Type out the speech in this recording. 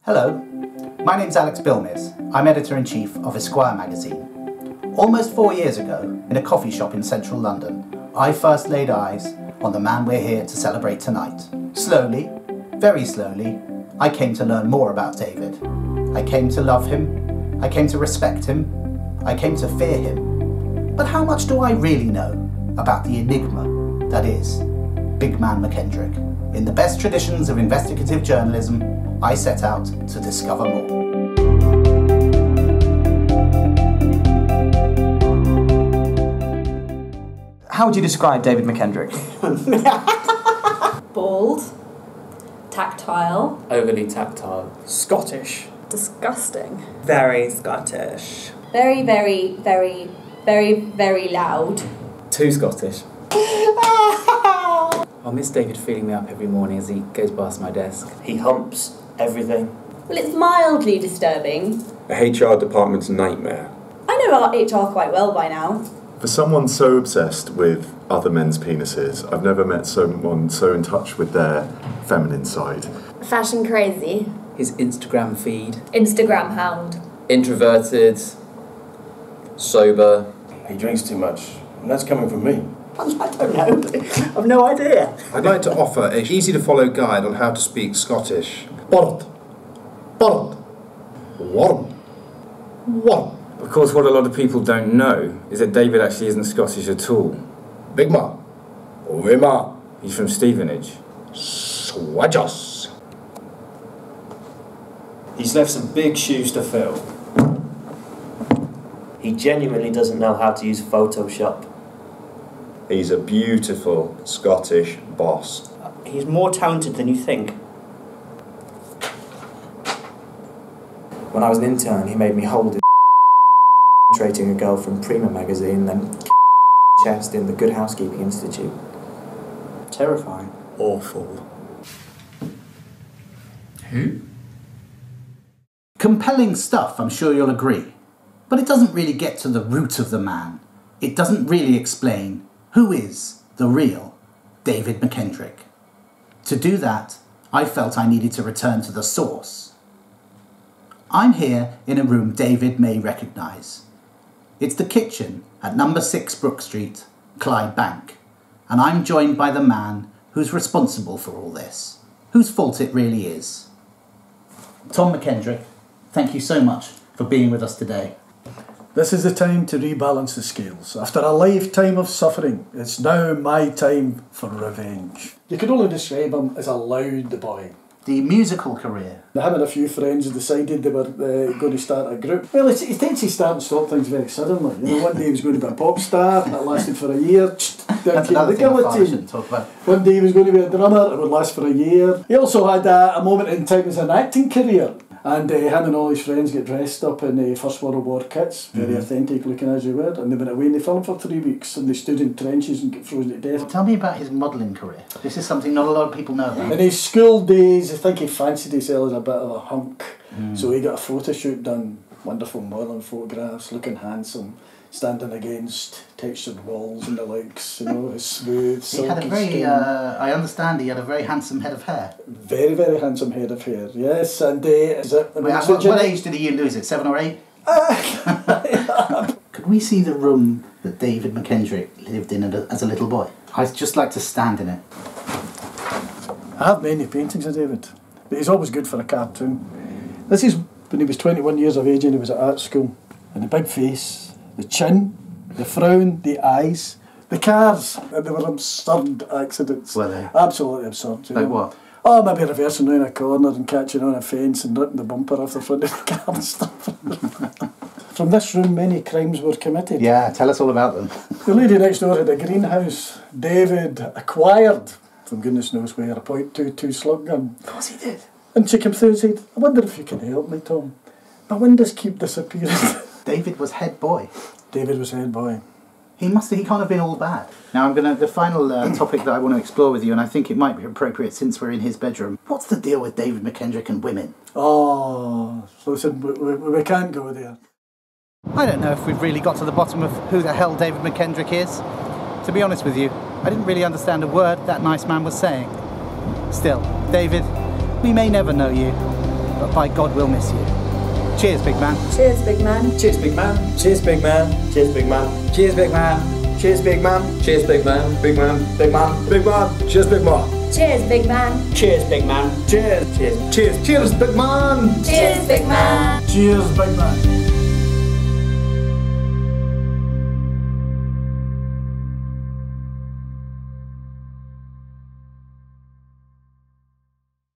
Hello, my name's Alex Bilmes. I'm editor-in-chief of Esquire magazine. Almost 4 years ago, in a coffee shop in central London, I first laid eyes on the man we're here to celebrate tonight. Slowly, very slowly, I came to learn more about David. I came to love him, I came to respect him, I came to fear him. But how much do I really know about the enigma that is BigMan McKendrick? In the best traditions of investigative journalism, I set out to discover more. How would you describe David McKendrick? Bald. Tactile. Overly tactile. Scottish. Disgusting. Very Scottish. Very, very, very, very, very loud. Too Scottish. I miss David feeding me up every morning as he goes past my desk. He humps everything. Well, it's mildly disturbing. A HR department's nightmare. I know our HR quite well by now. For someone so obsessed with other men's penises, I've never met someone so in touch with their feminine side. Fashion crazy. His Instagram feed. Instagram hound. Introverted. Sober. He drinks too much, and that's coming from me. I don't know. I've no idea. I'd like to offer an easy-to-follow guide on how to speak Scottish. Bord. Bord. Warm. Warm. Of course, what a lot of people don't know is that David actually isn't Scottish at all. BigMan. Wima. He's from Stevenage. Swajos. He's left some big shoes to fill. He genuinely doesn't know how to use Photoshop. He's a beautiful Scottish boss. He's more talented than you think. When I was an intern, he made me hold his trading a girl from Prima magazine, then chest in the Good Housekeeping Institute. Terrifying. Awful. Who? Compelling stuff, I'm sure you'll agree. But it doesn't really get to the root of the man. It doesn't really explain who is the real David McKendrick. To do that, I felt I needed to return to the source. I'm here in a room David may recognise. It's the kitchen at number 6 Brook Street, Clydebank, and I'm joined by the man who's responsible for all this, whose fault it really is. Tom McKendrick, thank you so much for being with us today. This is the time to rebalance the scales. After a lifetime of suffering, it's now my time for revenge. You could only describe him as a loud boy. The musical career. Him and a few friends decided they were going to start a group. Well, he tends to start and stop things very suddenly. You know, one day he was going to be a pop star, that lasted for a year. Down came the guillotine. One day he was going to be a drummer, it would last for a year. He also had a moment in time as an acting career. And him and all his friends get dressed up in First World War kits, very authentic looking as they were, and they went away and they filmed for 3 weeks and they stood in trenches and got frozen to death. Tell me about his modelling career. This is something not a lot of people know about. In his school days, I think he fancied himself as a bit of a hunk, so he got a photo shoot done, wonderful modelling photographs, looking handsome, standing against textured walls and the likes, you know, his smooth, silky He had a very, skin. I understand he had a very handsome head of hair. Very, very handsome head of hair, yes, and what age did he lose it, 7 or 8? Could we see the room that David McKendrick lived in as a little boy? I'd just like to stand in it. I have many paintings of David, but he's always good for a cartoon. This is when he was 21 years of age and he was at art school, and the big face, the chin, the frown, the eyes, the cars, and they were absurd accidents. Were they? Absolutely absurd. Like what? Oh, maybe reversing round a corner and catching on a fence and ripping the bumper off the front of the car and stuff. From this room, many crimes were committed. Yeah, tell us all about them. The lady next door had a greenhouse. David acquired, from goodness knows where, a .22 slug gun. Of course he did. And she came through and said, I wonder if you can help me, Tom. My windows keep disappearing. David was head boy. David was head boy. He can't have been all bad. Now the final topic that I want to explore with you, and I think it might be appropriate since we're in his bedroom. What's the deal with David McKendrick and women? Oh, listen, we can't go there. I don't know if we've really got to the bottom of who the hell David McKendrick is. To be honest with you, I didn't really understand a word that nice man was saying. Still, David, we may never know you, but by God we'll miss you. Cheers, big man. Cheers, big man. Cheers, big man. Cheers, big man. Cheers, big man. Cheers, big man. Cheers, big man. Cheers, big man. Big man. Big man. Big man. Cheers, big man. Cheers, big man. Cheers, big man. Cheers. Cheers. Cheers. Cheers, big man. Cheers, big man. Cheers, big man.